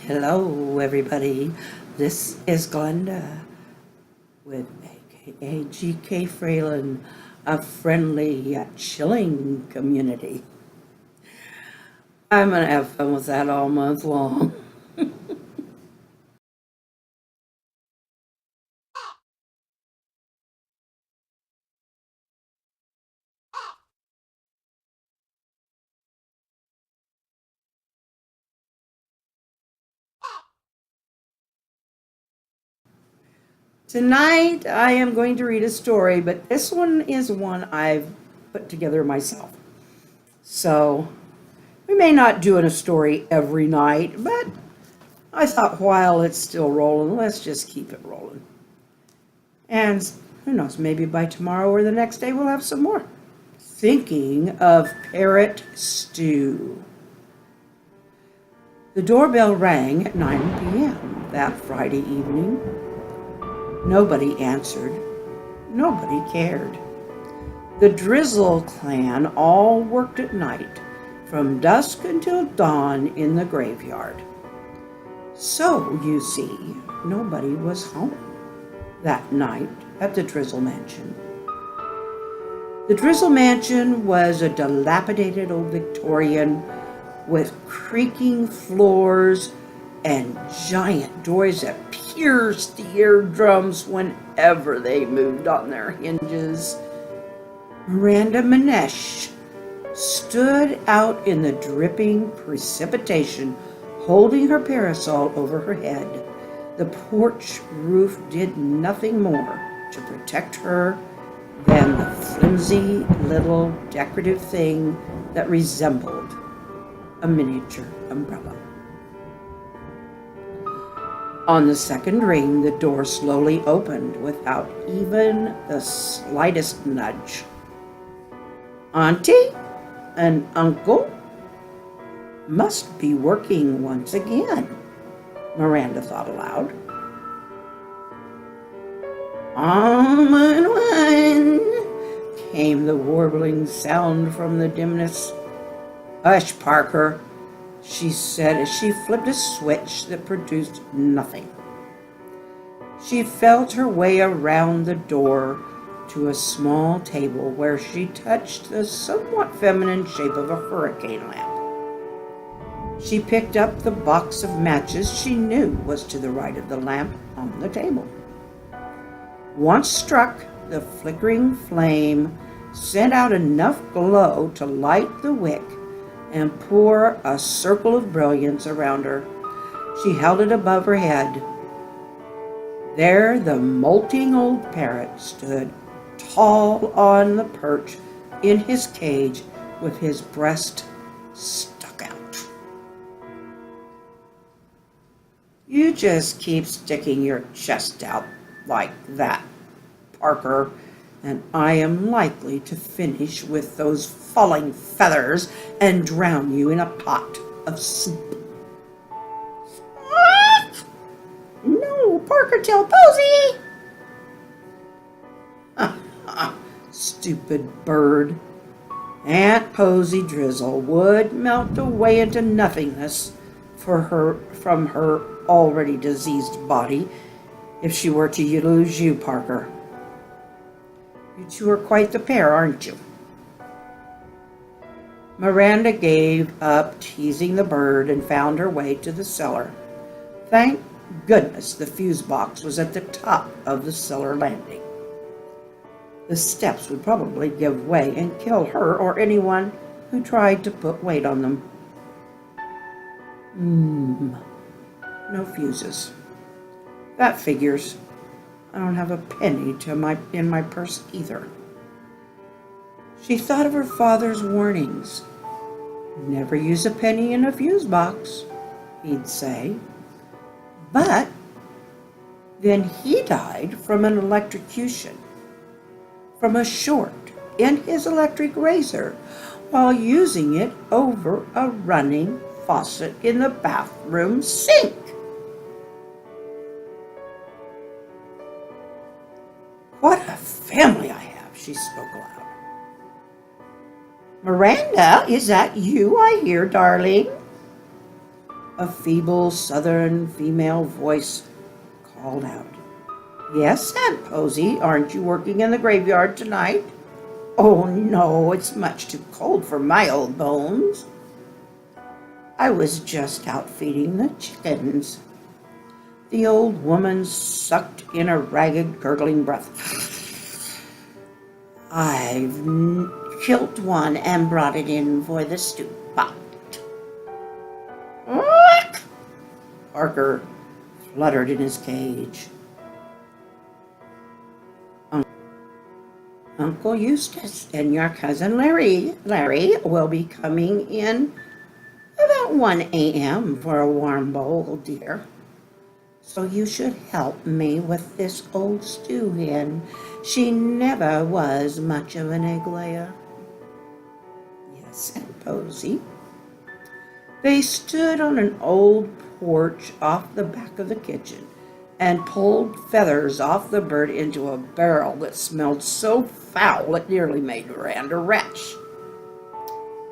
Hello, everybody. This is Glenda with AKA GK Fralin, a friendly yet chilling community. I'm going to have fun with that all month long. Tonight, I am going to read a story, but this one is one I've put together myself. So, we may not do a story every night, but I thought while it's still rolling, let's just keep it rolling. And who knows, maybe by tomorrow or the next day we'll have some more. Thinking of parrot stew. The doorbell rang at 9 p.m. that Friday evening. Nobody answered. Nobody cared. The Drizzle clan all worked at night, from dusk until dawn in the graveyard. So, you see, nobody was home that night at the Drizzle Mansion. The Drizzle Mansion was a dilapidated old Victorian with creaking floors and giant doors that pierced the eardrums whenever they moved on their hinges. Miranda Manesh stood out in the dripping precipitation, holding her parasol over her head. The porch roof did nothing more to protect her than the flimsy little decorative thing that resembled a miniature umbrella. On the second ring, the door slowly opened without even the slightest nudge. Auntie and Uncle must be working once again, Miranda thought aloud. On one, came the warbling sound from the dimness. Hush, Parker, she said as she flipped a switch that produced nothing. She felt her way around the door to a small table where she touched the somewhat feminine shape of a hurricane lamp. She picked up the box of matches she knew was to the right of the lamp on the table. Once struck, the flickering flame sent out enough glow to light the wick and pour a circle of brilliance around her. She held it above her head. There the molting old parrot stood, tall on the perch in his cage with his breast stuck out. You just keep sticking your chest out like that, Parker, and I am likely to finish with those falling feathers and drown you in a pot of soup. No, Parker, tell Posy! Stupid bird. Aunt Posy Drizzle would melt away into nothingness from her already diseased body if she were to lose you, Parker. You two are quite the pair, aren't you? Miranda gave up teasing the bird and found her way to the cellar. Thank goodness the fuse box was at the top of the cellar landing. The steps would probably give way and kill her or anyone who tried to put weight on them. No fuses. That figures. I don't have a penny in my purse either. She thought of her father's warnings. Never use a penny in a fuse box, he'd say. But then he died from an electrocution, from a short in his electric razor, while using it over a running faucet in the bathroom sink. What a family I have, she spoke aloud. Miranda, is that you I hear, darling? A feeble southern female voice called out, "Yes, Aunt Posy, aren't you working in the graveyard tonight?" "Oh, no, it's much too cold for my old bones. I was just out feeding the chickens." The old woman sucked in a ragged, gurgling breath. "I've killed one and brought it in for the stew pot." "What?" Parker fluttered in his cage. "Uncle Eustace and your cousin Larry will be coming in about 1 a.m. for a warm bowl, dear. So you should help me with this old stew hen. She never was much of an egg layer." "Yes, Aunt Posy." They stood on an old porch off the back of the kitchen and pulled feathers off the bird into a barrel that smelled so foul it nearly made Miranda retch.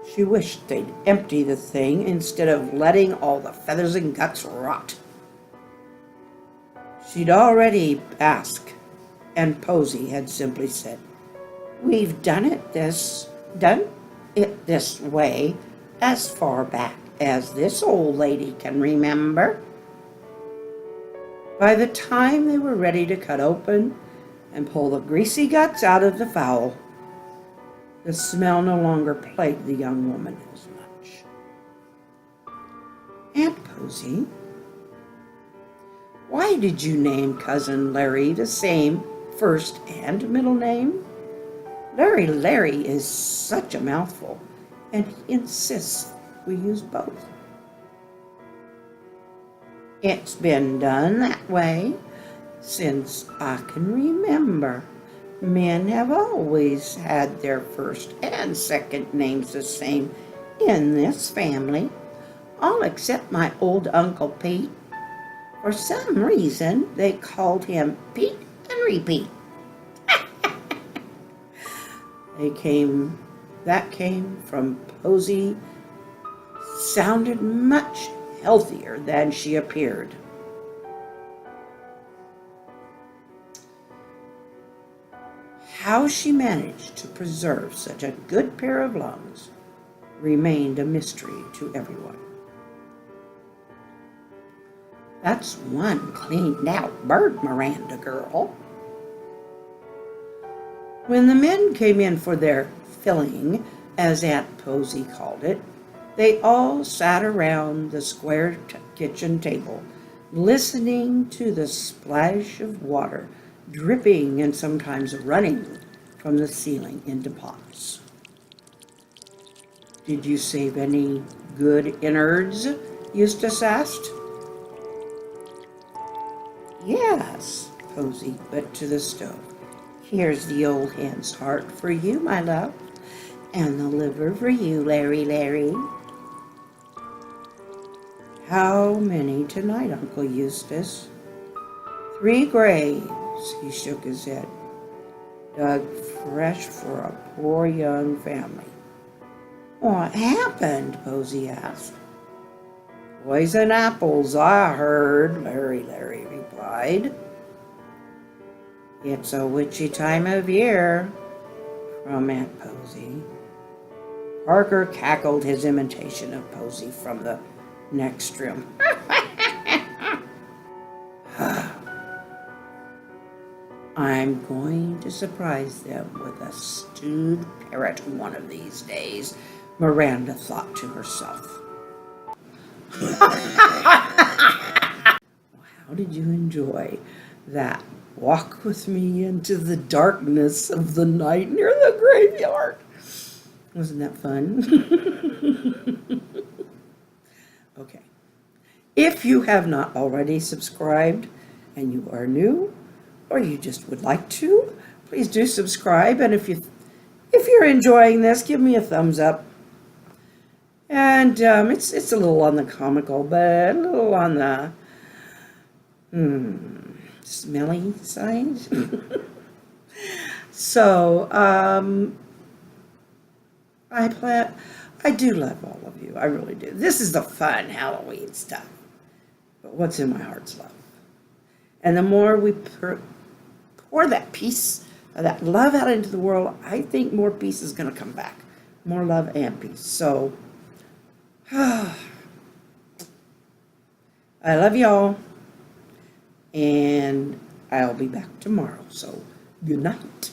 She wished they'd empty the thing instead of letting all the feathers and guts rot. She'd already asked, and Posy had simply said, "We've done it this way as far back as this old lady can remember." By the time they were ready to cut open and pull the greasy guts out of the fowl, the smell no longer plagued the young woman as much. "Aunt Posy, why did you name Cousin Larry the same first and middle name? Larry is such a mouthful, and he insists we use both." "It's been done that way since I can remember. Men have always had their first and second names the same in this family, all except my old Uncle Pete. For some reason, they called him Pete and Repeat." That came from Posy. Sounded much healthier than she appeared. How she managed to preserve such a good pair of lungs remained a mystery to everyone. "That's one cleaned out bird, Miranda girl." When the men came in for their filling, as Aunt Posy called it, they all sat around the square kitchen table, listening to the splash of water dripping and sometimes running from the ceiling into pots. "Did you save any good innards?" Eustace asked. "Yes," Posy went to the stove. "Here's the old hen's heart for you, my love, and the liver for you, Larry. "How many tonight, Uncle Eustace?" "3 graves," he shook his head, "dug fresh for a poor young family." "What happened?" Posy asked. "Poison apples, I heard," Larry replied. "It's a witchy time of year," from Aunt Posy. Parker cackled his imitation of Posy from the next room. "I'm going to surprise them with a stewed parrot one of these days," Miranda thought to herself. How did you enjoy that walk with me into the darkness of the night near the graveyard? Wasn't that fun? Okay. If you have not already subscribed and you are new, or you just would like to, please do subscribe. And if you're enjoying this, give me a thumbs up. And it's a little on the comical, but a little on the smelly side. So I I do love all of you. I really do. This is the fun Halloween stuff. But what's in my heart's love. And the more we pour that peace, that love out into the world, I think more peace is going to come back. More love and peace. So, I love y'all. And I'll be back tomorrow. So, good night.